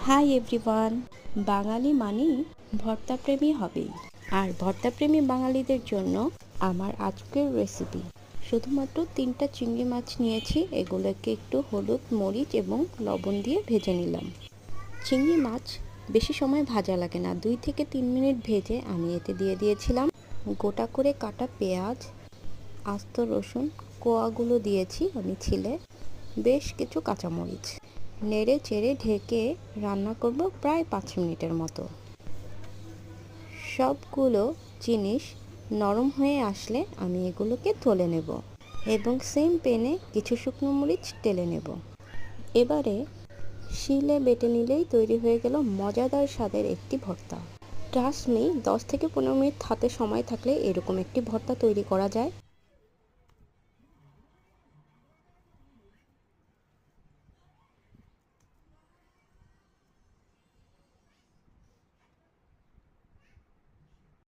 Hi everyone. বাঙালি মানেই ভর্তাপ্রেমী হবেই, আর ভর্তাপ্রেমী বাঙালিদের জন্য আমার আজকের রেসিপি। শুধুমাত্র 3টা চিংড়ি মাছ নিয়েছি, এগুলোকে একটু হলুদ, মরিচ এবং লবণ দিয়ে ভেজে নিলাম। চিংড়ি মাছ বেশি সময় ভাজা লাগে না, 2 থেকে 3 মিনিট ভেজে আমি এতে দিয়ে দিয়েছিলাম গোটা করে কাটা পেঁয়াজ, আস্ত রসুন, কোয়াগুলো দিয়েছি আমি ছিলে, বেশ কিছু কাঁচামরিচ। নেড়ে চেড়ে ঢেকে রান্না করব প্রায় 5 মিনিটের মতো। সবগুলো জিনিস নরম হয়ে আসলে আমি এগুলোকে তুলে নেব এবং সেম প্যানে কিছু শুকনো মরিচ ঢেলে নেব। এবারে শিলে বেটে নিলেই তৈরি হয়ে গেল মজাদার স্বাদের একটি ভর্তা। ট্রাস্ট মি, 10 থেকে 15 মিনিট হাতে সময় থাকলে এরকম একটি ভর্তা তৈরি করা যায়।